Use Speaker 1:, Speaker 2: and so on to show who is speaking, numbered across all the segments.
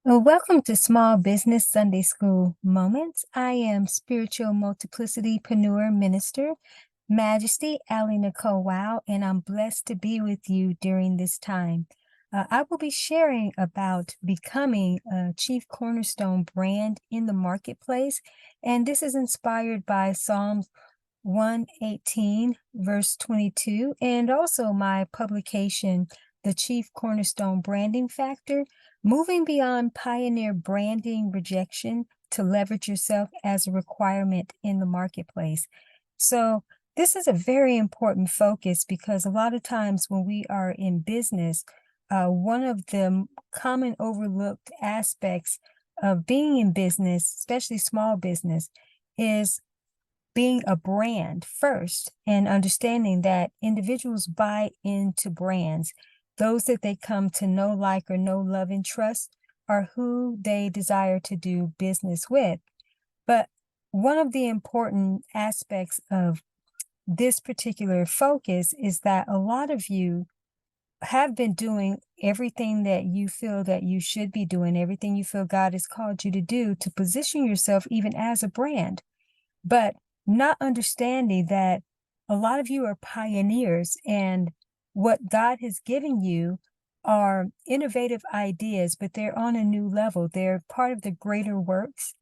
Speaker 1: Well, welcome to Small Business Sunday School Moments. I am Spiritual Multiplicity-preneur Minister, MAJESTY-ALL-MIGHTY, and I'm blessed to be with you during this time. I will be sharing about becoming a chief cornerstone brand in the marketplace, and this is inspired by Psalms 118, verse 22, and also my publication, The Chief Cornerstone Branding Factor, Moving Beyond Pioneer Branding Rejection to Leverage Yourself as a Requirement in the Marketplace. So this is a very important focus because a lot of times when we are in business, one of the common overlooked aspects of being in business, especially small business, is being a brand first and understanding that individuals buy into brands. Those that they come to know, like, or know, love, and trust are who they desire to do business with. But one of the important aspects of this particular focus is that a lot of you have been doing everything that you feel that you should be doing, everything you feel God has called you to do to position yourself even as a brand. But not understanding that a lot of you are pioneers, and what God has given you are innovative ideas, but they're on a new level. They're part of the greater works,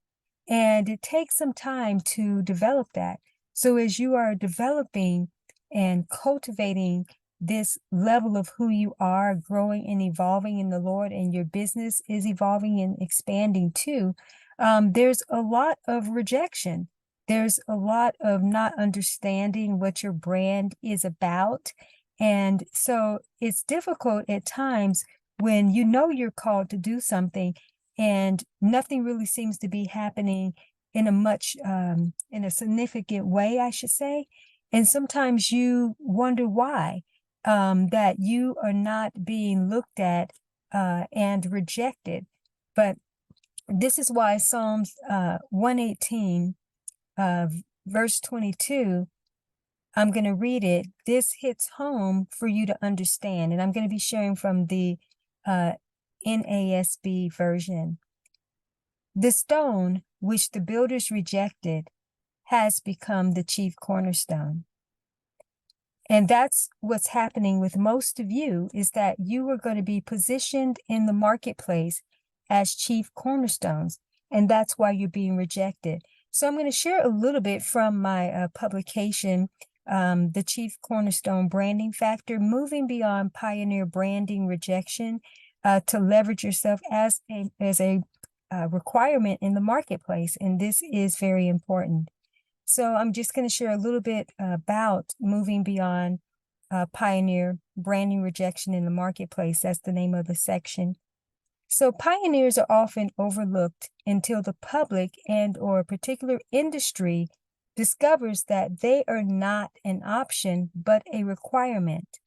Speaker 1: and it takes some time to develop that. So as you are developing and cultivating this level of who you are, growing and evolving in the Lord, and your business is evolving and expanding too, there's a lot of rejection. There's a lot of not understanding what your brand is about. And so it's difficult at times when you know you're called to do something and nothing really seems to be happening in a significant way, I should say. And sometimes you wonder why, that you are not being looked at and rejected. But this is why Psalms 118, verse 22, I'm going to read it. This hits home for you to understand, and I'm going to be sharing from the NASB version. The stone which the builders rejected has become the chief cornerstone. And that's what's happening with most of you, is that you are going to be positioned in the marketplace as chief cornerstones, and that's why you're being rejected. So I'm going to share a little bit from my publication, The Chief Cornerstone Branding Factor, Moving Beyond Pioneer Branding Rejection to Leverage Yourself as a requirement in the marketplace. And this is very important. So I'm just going to share a little bit about moving beyond pioneer branding rejection in the marketplace. That's the name of the section. So pioneers are often overlooked until the public and or a particular industry discovers that they are not an option, but a requirement.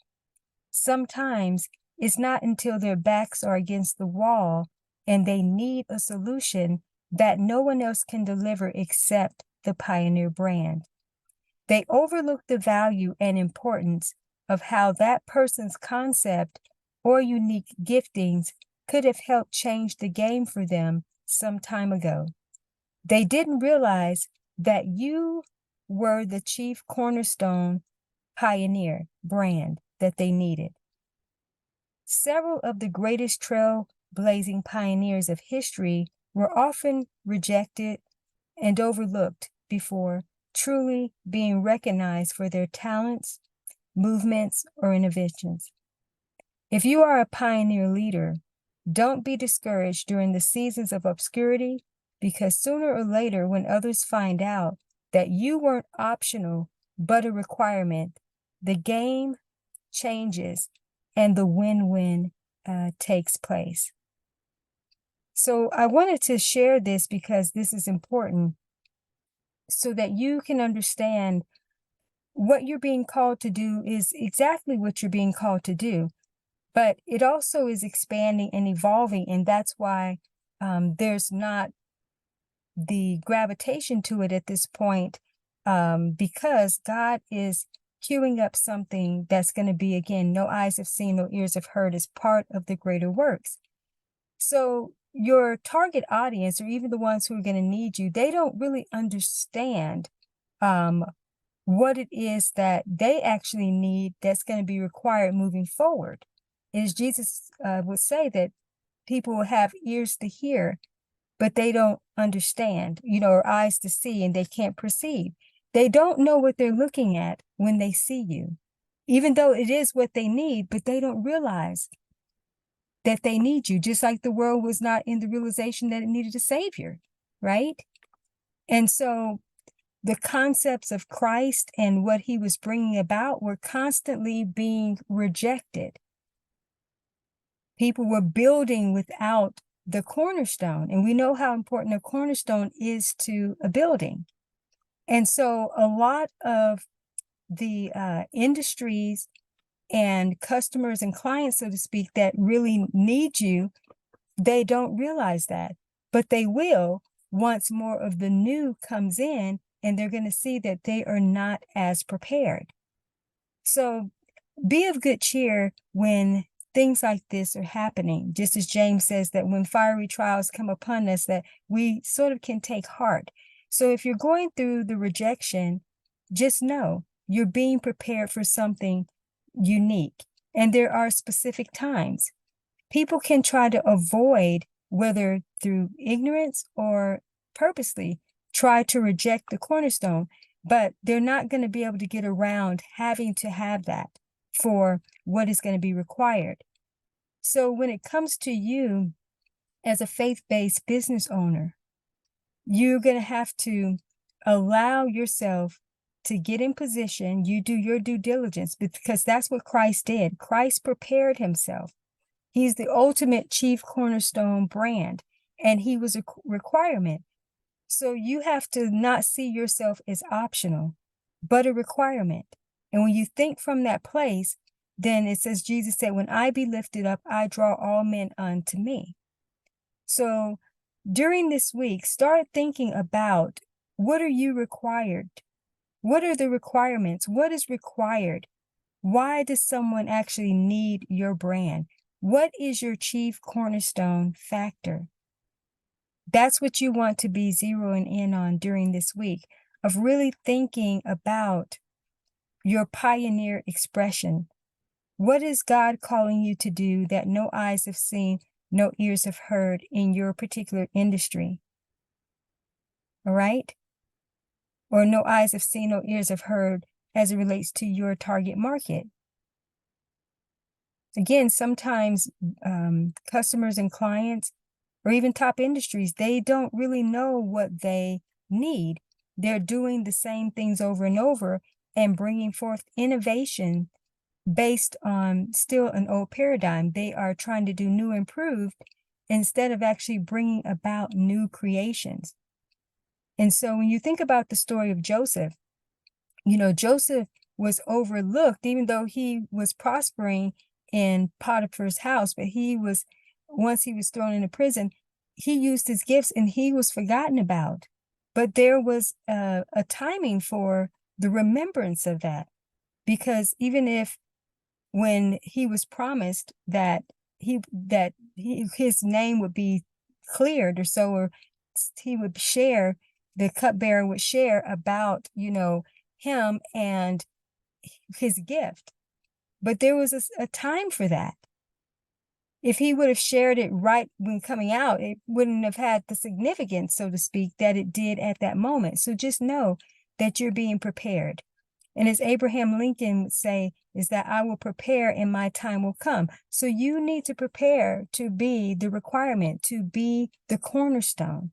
Speaker 1: Sometimes it's not until their backs are against the wall and they need a solution that no one else can deliver except the pioneer brand. They overlook the value and importance of how that person's concept or unique giftings could have helped change the game for them some time ago. They didn't realize that you were the chief cornerstone pioneer brand that they needed. Several of the greatest trailblazing pioneers of history were often rejected and overlooked before truly being recognized for their talents, movements, or innovations. If you are a pioneer leader, don't be discouraged during the seasons of obscurity, because sooner or later, when others find out that you weren't optional but a requirement, the game changes and the win-win takes place. So I wanted to share this because this is important so that you can understand what you're being called to do is exactly what you're being called to do. But it also is expanding and evolving, and that's why there's not the gravitation to it at this point, because God is queuing up something that's going to be, again, no eyes have seen, no ears have heard, as part of the greater works. So your target audience, or even the ones who are going to need you, they don't really understand what it is that they actually need that's going to be required moving forward. As Jesus would say, that people will have ears to hear, but they don't understand, or eyes to see, and they can't perceive. They don't know what they're looking at when they see you, even though it is what they need, but they don't realize that they need you, just like the world was not in the realization that it needed a savior, right? And so the concepts of Christ and what he was bringing about were constantly being rejected. People were building without the cornerstone, and we know how important a cornerstone is to a building. And so a lot of the industries and customers and clients, so to speak, that really need you, they don't realize that, but they will once more of the new comes in, and they're going to see that they are not as prepared. So be of good cheer when things like this are happening, just as James says that when fiery trials come upon us, that we sort of can take heart. So if you're going through the rejection, just know you're being prepared for something unique. And there are specific times. People can try to avoid, whether through ignorance or purposely, try to reject the cornerstone, but they're not going to be able to get around having to have that for what is going to be required. So when it comes to you as a faith-based business owner, you're going to have to allow yourself to get in position. You do your due diligence, because that's what Christ did. Christ prepared himself. He's the ultimate chief cornerstone brand, and he was a requirement. So you have to not see yourself as optional, but a requirement. And when you think from that place, then it says, Jesus said, when I be lifted up, I draw all men unto me. So during this week, start thinking about, what are you required? What are the requirements? What is required? Why does someone actually need your brand? What is your chief cornerstone factor? That's what you want to be zeroing in on during this week, of really thinking about your pioneer expression. What is God calling you to do that no eyes have seen, no ears have heard in your particular industry? All right? Or no eyes have seen, no ears have heard as it relates to your target market. Again, sometimes customers and clients, or even top industries, they don't really know what they need. They're doing the same things over and over and bringing forth innovation based on still an old paradigm. They are trying to do new, improved, instead of actually bringing about new creations. And so when you think about the story of Joseph, Joseph was overlooked, even though he was prospering in Potiphar's house, but once he was thrown into prison, he used his gifts and he was forgotten about. But there was a timing for the remembrance of that, because even if when he was promised that his name would be cleared, or he would share, the cupbearer would share about, him and his gift. But there was a time for that. If he would have shared it right when coming out, it wouldn't have had the significance, so to speak, that it did at that moment. So just know that you're being prepared. And as Abraham Lincoln would say, is that I will prepare and my time will come. So you need to prepare to be the requirement, to be the cornerstone.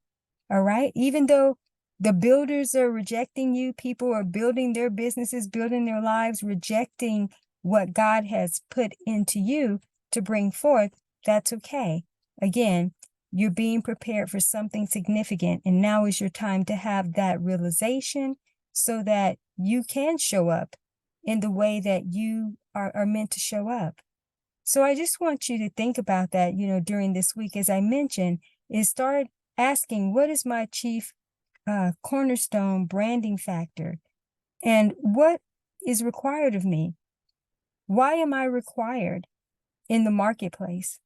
Speaker 1: All right? Even though the builders are rejecting you, people are building their businesses, building their lives, rejecting what God has put into you to bring forth, that's okay. Again, you're being prepared for something significant, and now is your time to have that realization so that you can show up in the way that you are meant to show up. So I just want you to think about that, during this week, as I mentioned, is start asking, what is my chief cornerstone branding factor? And what is required of me? Why am I required in the marketplace?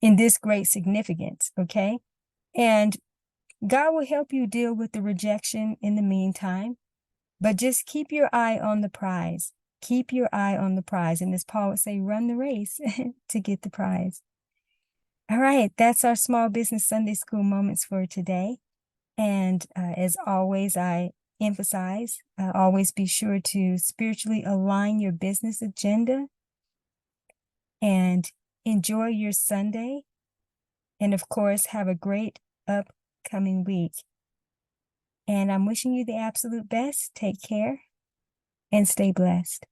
Speaker 1: in this great significance, okay? And God will help you deal with the rejection in the meantime, but just keep your eye on the prize. Keep your eye on the prize. And as Paul would say, run the race to get the prize. All right, that's our Small Business Sunday School moments for today. And as always, I emphasize, always be sure to spiritually align your business agenda and enjoy your Sunday. And of course, have a great upcoming week. And I'm wishing you the absolute best. Take care and stay blessed.